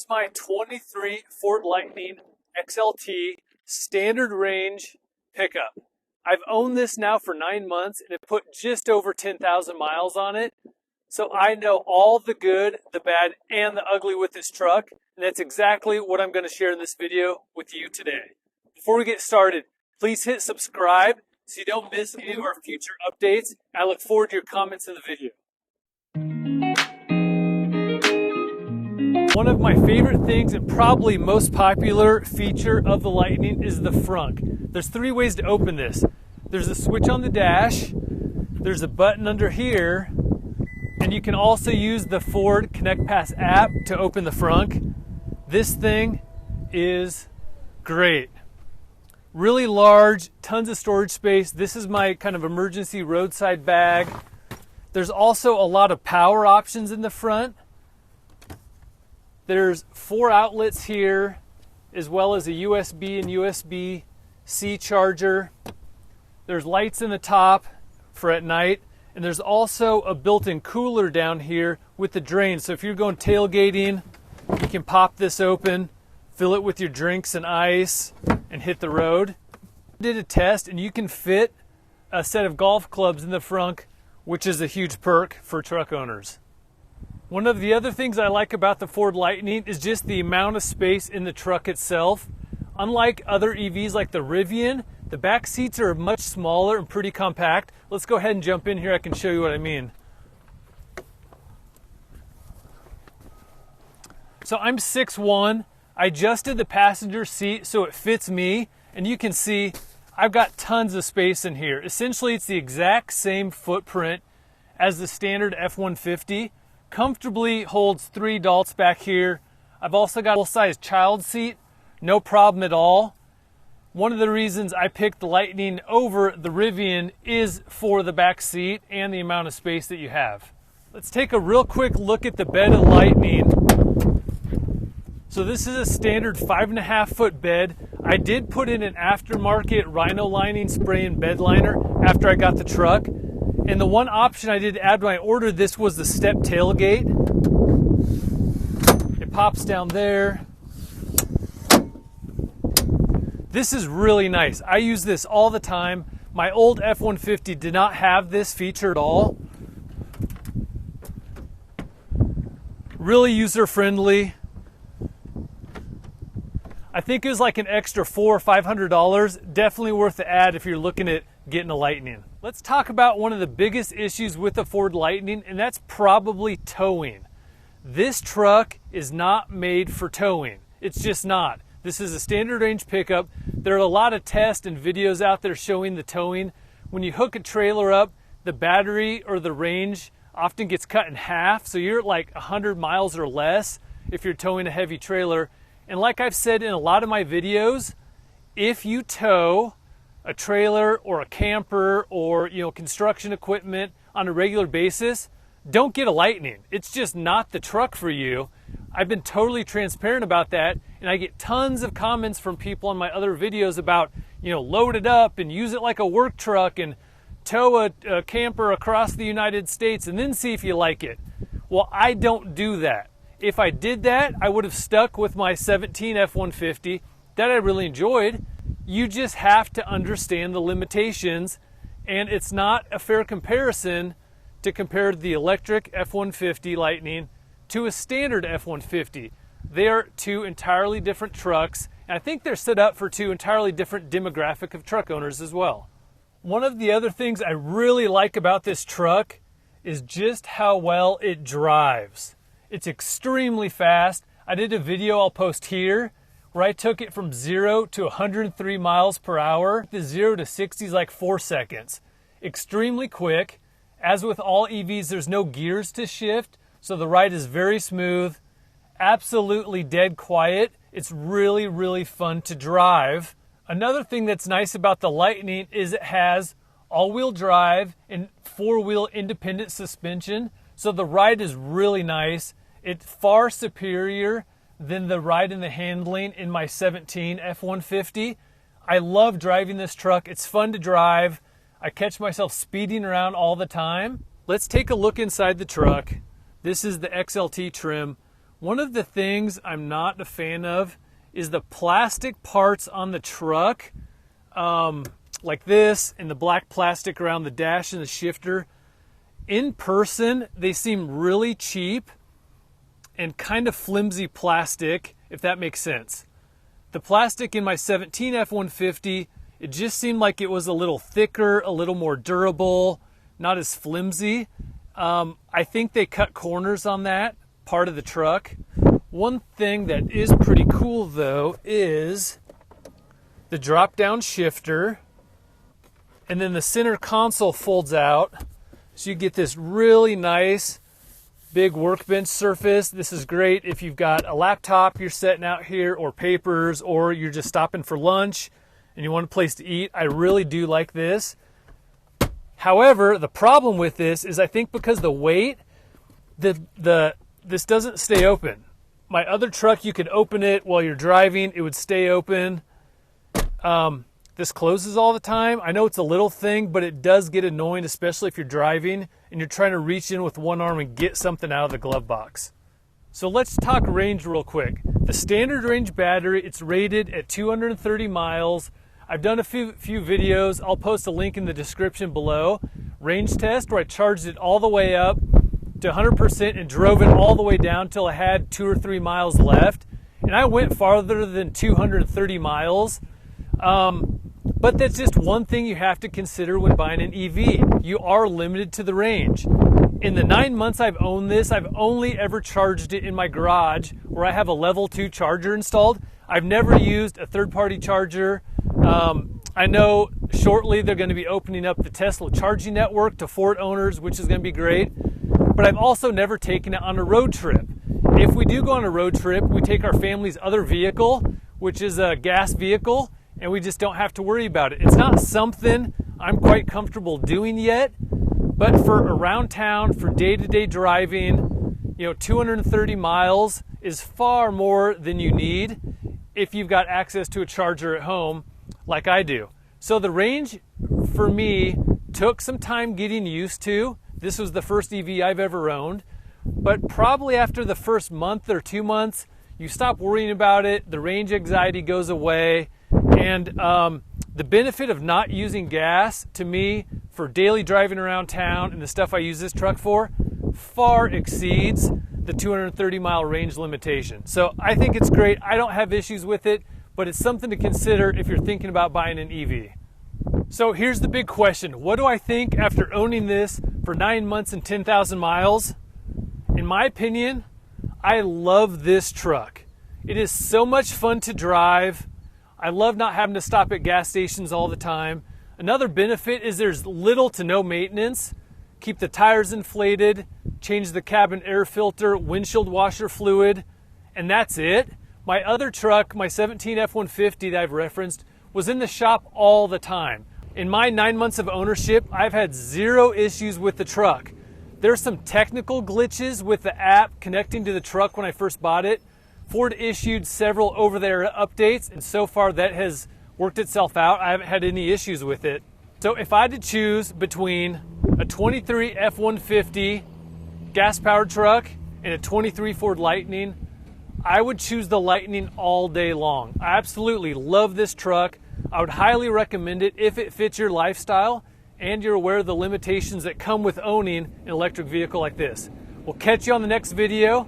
my 23 Ford Lightning XLT standard range pickup. I've owned this now for 9 months and it put just over 10,000 miles on it. So I know all the good, the bad, and the ugly with this truck. And that's exactly what I'm going to share in this video with you today. Before we get started, please hit subscribe so you don't miss any of our future updates. I look forward to your comments in the video. One of my favorite things and probably most popular feature of the Lightning is the Frunk. There's 3 ways to open this. There's a switch on the dash, there's a button under here, and you can also use the Ford Connect Pass app to open the Frunk. This thing is great. Really large, tons of storage space. This is my kind of emergency roadside bag. There's also a lot of power options in the front. There's 4 outlets here, as well as a USB and USB-C charger. There's lights in the top for at night, and there's also a built-in cooler down here with the drain. So if you're going tailgating, you can pop this open, fill it with your drinks and ice, and hit the road. I did a test, and you can fit a set of golf clubs in the Frunk, which is a huge perk for truck owners. One of the other things I like about the Ford Lightning is just the amount of space in the truck itself. Unlike other EVs like the Rivian, the back seats are much smaller and pretty compact. Let's go ahead and jump in here. I can show you what I mean. So I'm 6'1". I adjusted the passenger seat so it fits me, and you can see I've got tons of space in here. Essentially, it's the exact same footprint as the standard F-150. Comfortably holds 3 adults back here. I've also got a full-size child seat, no problem at all. One of the reasons I picked the Lightning over the Rivian is for the back seat and the amount of space that you have. Let's take a real quick look at the bed of the Lightning. So this is a standard 5.5 foot bed. I did put in an aftermarket Rhino lining spray and bed liner after I got the truck. And the one option I did add when I ordered this was the step tailgate. It pops down there. This is really nice. I use this all the time. My old F-150 did not have this feature at all. Really user friendly. I think it was like an extra $400 or $500. Definitely worth the ad if you're looking at getting a Lightning. Let's talk about one of the biggest issues with the Ford Lightning, and that's probably towing. This truck is not made for towing. It's just not. This is a standard range pickup. There are a lot of tests and videos out there showing the towing. When you hook a trailer up, the battery or the range often gets cut in half, so you're at like 100 miles or less if you're towing a heavy trailer. And like I've said in a lot of my videos, if you tow a trailer or a camper or construction equipment on a regular basis, don't get a Lightning. It's just not the truck for you. I've been totally transparent about that, and I get tons of comments from people on my other videos about, load it up and use it like a work truck and tow a camper across the United States and then see if you like it. Well, I don't do that. If I did that, I would have stuck with my 17 F-150 that I really enjoyed. You just have to understand the limitations, and it's not a fair comparison to compare the electric F-150 Lightning to a standard F-150. They are 2 entirely different trucks, and I think they're set up for 2 entirely different demographic of truck owners as well. One of the other things I really like about this truck is just how well it drives. It's extremely fast. I did a video I'll post here where I took it from 0 to 103 miles per hour. The 0 to 60 is like 4 seconds. Extremely quick. As with all EVs, there's no gears to shift, so the ride is very smooth. Absolutely dead quiet. It's really, really fun to drive. Another thing that's nice about the Lightning is it has all-wheel drive and 4-wheel independent suspension, so the ride is really nice. It's far superior than the ride and the handling in my 17 F-150. I love driving this truck. It's fun to drive. I catch myself speeding around all the time. Let's take a look inside the truck. This is the XLT trim. One of the things I'm not a fan of is the plastic parts on the truck, like this, and the black plastic around the dash and the shifter. In person, they seem really cheap and kind of flimsy plastic, if that makes sense. The plastic in my 17 F-150, it just seemed like it was a little thicker, a little more durable, not as flimsy. I think they cut corners on that part of the truck. One thing that is pretty cool though is the drop-down shifter, and then the center console folds out, so you get this really nice big workbench surface. This is great if you've got a laptop you're setting out here, or papers, or you're just stopping for lunch and you want a place to eat. I really do like this. However, the problem with this is I think because the weight, this doesn't stay open. My other truck, you could open it while you're driving, it would stay open. This closes all the time. I know it's a little thing, but it does get annoying, especially if you're driving and you're trying to reach in with one arm and get something out of the glove box. So let's talk range real quick. The standard range battery, it's rated at 230 miles. I've done a few videos. I'll post a link in the description below. Range test where I charged it all the way up to 100% and drove it all the way down till I had 2 or 3 miles left. And I went farther than 230 miles. But that's just one thing you have to consider when buying an EV. You are limited to the range. In the 9 months I've owned this, I've only ever charged it in my garage where I have a level 2 charger installed. I've never used a third-party charger. I know shortly they're going to be opening up the Tesla charging network to Ford owners, which is going to be great. But I've also never taken it on a road trip. If we do go on a road trip, we take our family's other vehicle, which is a gas vehicle, and we just don't have to worry about it. It's not something I'm quite comfortable doing yet, but for around town, for day-to-day driving, 230 miles is far more than you need if you've got access to a charger at home like I do. So the range for me took some time getting used to. This was the first EV I've ever owned, but probably after the first month or 2 months, you stop worrying about it, the range anxiety goes away, and the benefit of not using gas to me for daily driving around town and the stuff I use this truck for far exceeds the 230 mile range limitation. So I think it's great. I don't have issues with it, but it's something to consider if you're thinking about buying an EV. So here's the big question. What do I think after owning this for 9 months and 10,000 miles? In my opinion, I love this truck. It is so much fun to drive. I love not having to stop at gas stations all the time. Another benefit is there's little to no maintenance. Keep the tires inflated, change the cabin air filter, windshield washer fluid, and that's it. My other truck, my 17 F-150 that I've referenced, was in the shop all the time. In my 9 months of ownership, I've had 0 issues with the truck. There's some technical glitches with the app connecting to the truck when I first bought it. Ford issued several over-the-air updates, and so far that has worked itself out. I haven't had any issues with it. So if I had to choose between a 23 F-150 gas-powered truck and a 23 Ford Lightning, I would choose the Lightning all day long. I absolutely love this truck. I would highly recommend it if it fits your lifestyle and you're aware of the limitations that come with owning an electric vehicle like this. We'll catch you on the next video.